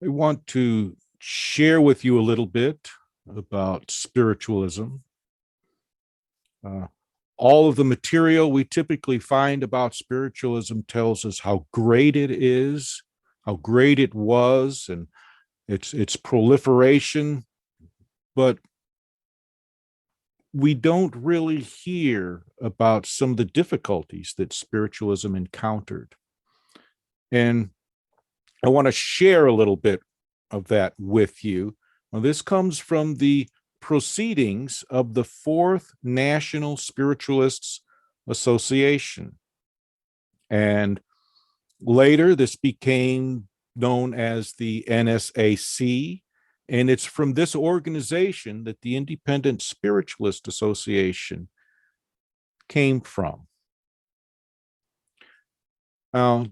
I want to share with you a little bit about spiritualism. Uh, all of the material we typically find about spiritualism tells us how great it is, how great it was, and its proliferation, but we don't really hear about some of the difficulties that spiritualism encountered. And I want to share a little bit of that with you. Now, this comes from the proceedings of the Fourth National Spiritualists Association. And later, this became known as the NSAC. And it's from this organization that the Independent Spiritualist Association came from. Now,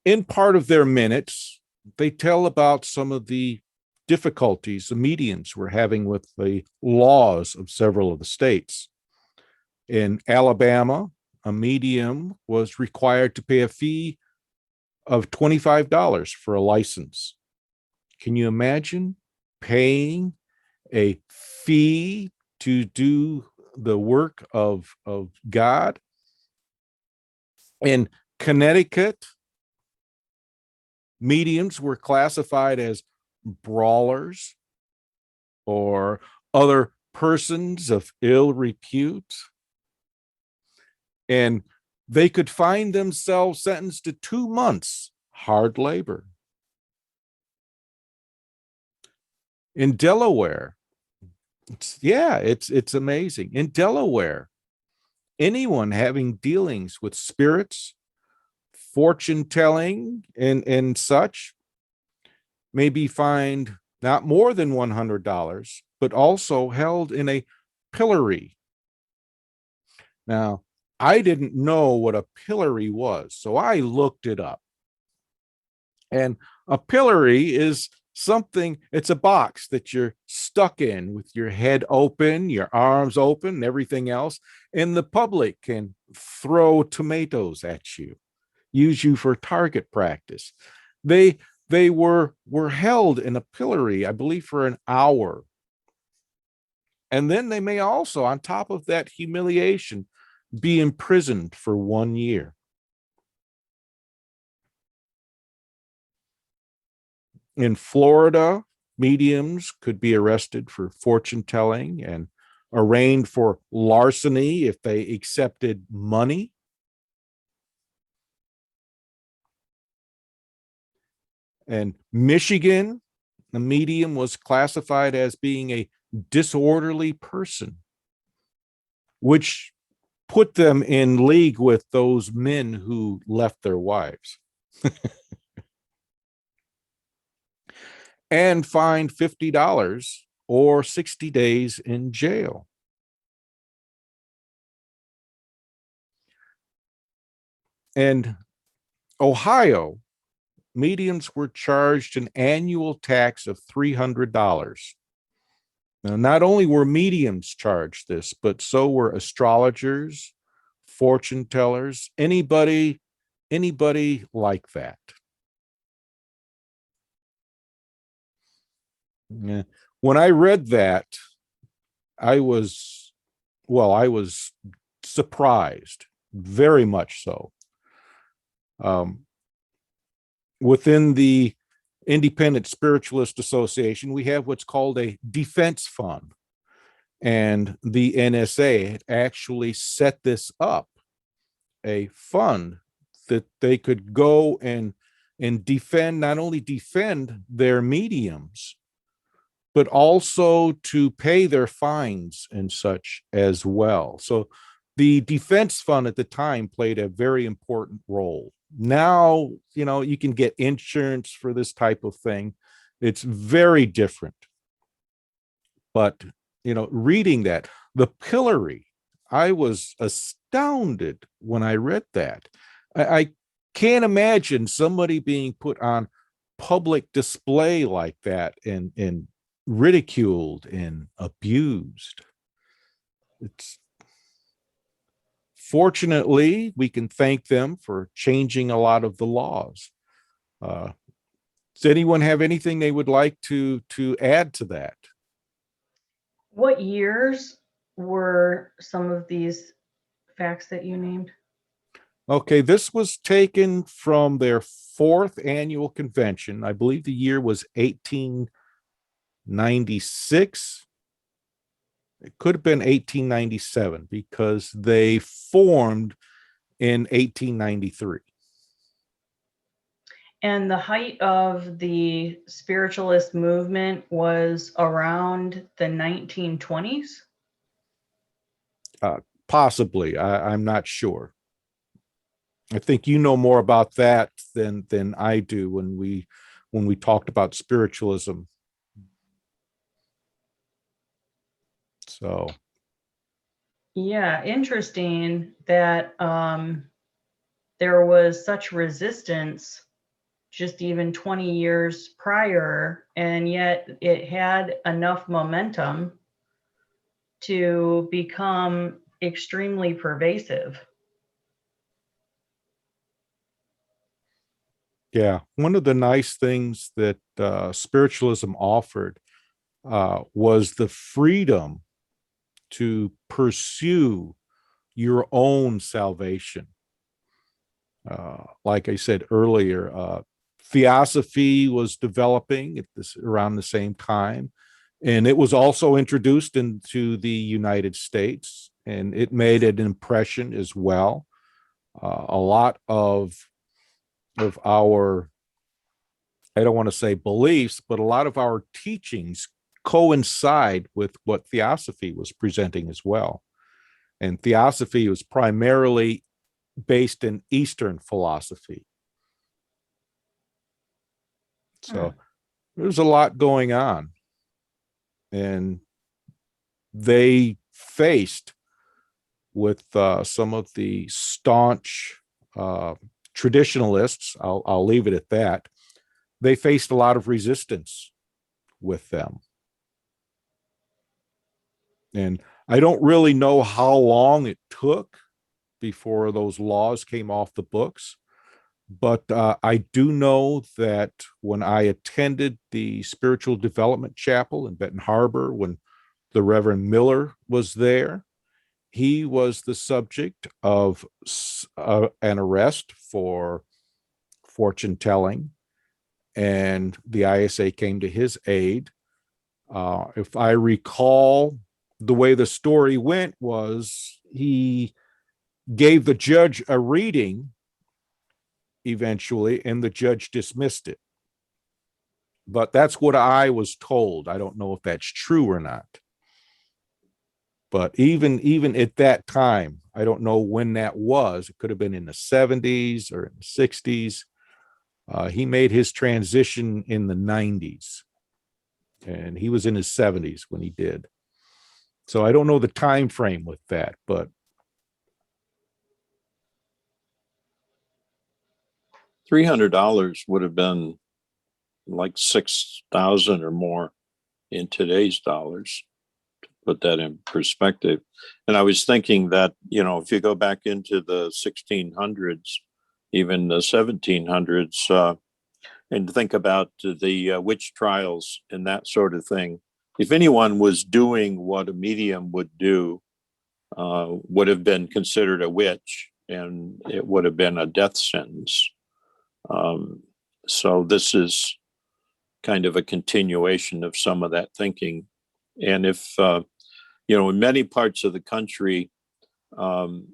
in part of their minutes, they tell about some of the difficulties the medians were having with the laws of several of the states. In Alabama, a medium was required to pay a fee of $25 for a license. Can you imagine paying a fee to do the work of God? In Connecticut, mediums were classified as brawlers or other persons of ill repute. And they could find themselves sentenced to 2 months hard labor. In Delaware, it's amazing. In Delaware, anyone having dealings with spirits, fortune telling, and such may be fined not more than $100, but also held in a pillory. Now, I didn't know what a pillory was, so I looked it up. And a pillory is something, it's a box that you're stuck in with your head open, your arms open, and everything else. And the public can throw tomatoes at you, use you for target practice. They were held in a pillory, I believe, for an hour. And then they may also, on top of that humiliation, be imprisoned for 1 year. In Florida, mediums could be arrested for fortune telling and arraigned for larceny if they accepted money. And Michigan, the medium was classified as being a disorderly person, which put them in league with those men who left their wives. And fined $50 or 60 days in jail. And Ohio, mediums were charged an annual tax of $300. Now, not only were mediums charged this, but so were astrologers, fortune tellers, anybody like that. When I read that, I was surprised, very much so. Within the Independent Spiritualist Association, we have what's called a defense fund. And the NSA actually set this up, a fund that they could go and defend, not only defend their mediums, but also to pay their fines and such as well. So the defense fund at the time played a very important role. Now, you can get insurance for this type of thing. It's very different. But, reading that, the pillory, I was astounded when I read that. I can't imagine somebody being put on public display like that and ridiculed and abused. It's fortunately we can thank them for changing a lot of the laws. Does anyone have anything they would like to add to that? What years were some of these facts that you named? Okay, this was taken from their fourth annual convention. I believe the year was 1896. It could have been 1897 because they formed in 1893. And the height of the spiritualist movement was around the 1920s? Possibly. I'm not sure. I think you know more about that than I do when we talked about spiritualism. So Yeah, interesting that there was such resistance just even 20 years prior, and yet it had enough momentum to become extremely pervasive. yeah, one of the nice things that spiritualism offered was the freedom to pursue your own salvation. Like I said earlier, theosophy was developing at around the same time, and it was also introduced into the United States, and it made an impression as well. A lot of our, I don't want to say beliefs, but a lot of our teachings coincide with what theosophy was presenting as well. And theosophy was primarily based in Eastern philosophy. So there's a lot going on. And they faced with some of the staunch traditionalists, I'll leave it at that. They faced a lot of resistance with them. And I don't really know how long it took before those laws came off the books. But I do know that when I attended the Spiritual Development Chapel in Benton Harbor, when the Reverend Miller was there, he was the subject of an arrest for fortune telling, and the ISA came to his aid. If I recall, the way the story went was he gave the judge a reading eventually, and the judge dismissed it. But that's what I was told. I don't know if that's true or not. But even at that time, I don't know when that was. It could have been in the 70s or in the 60s. He made his transition in the 90s, and he was in his 70s when he did. So I don't know the time frame with that, but $300 would have been like 6,000 or more in today's dollars, to put that in perspective. And I was thinking that, if you go back into the 1600s, even the 1700s, and think about the witch trials and that sort of thing, if anyone was doing what a medium would do, would have been considered a witch, and it would have been a death sentence. So this is kind of a continuation of some of that thinking. And if, in many parts of the country, the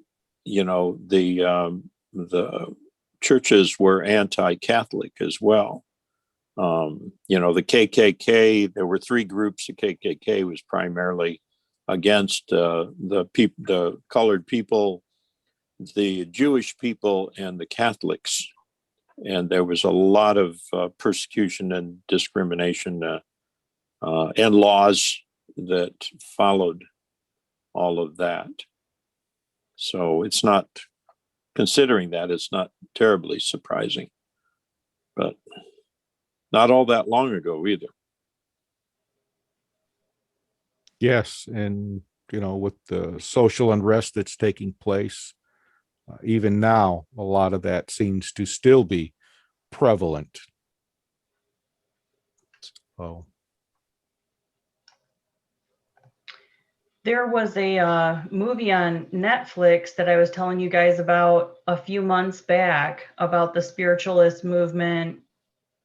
churches were anti-Catholic as well. The KKK, there were three groups. The KKK was primarily against the colored people, the Jewish people, and the Catholics. And there was a lot of persecution and discrimination and laws that followed all of that. So it's not, considering that, it's not terribly surprising, but not all that long ago either. yes. And, with the social unrest that's taking place, even now, a lot of that seems to still be prevalent. Oh, There was a movie on Netflix that I was telling you guys about a few months back about the spiritualist movement.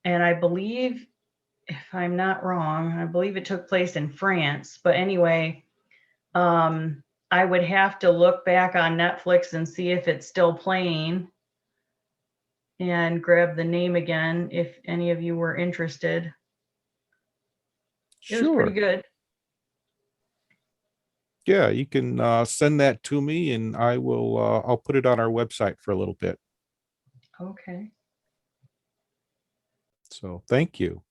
And I believe, if I'm not wrong, I believe it took place in France. But anyway, I would have to look back on Netflix and see if it's still playing and grab the name again if any of you were interested. It was sure. pretty good. Yeah, you can send that to me and I will I'll put it on our website for a little bit. Okay. So thank you.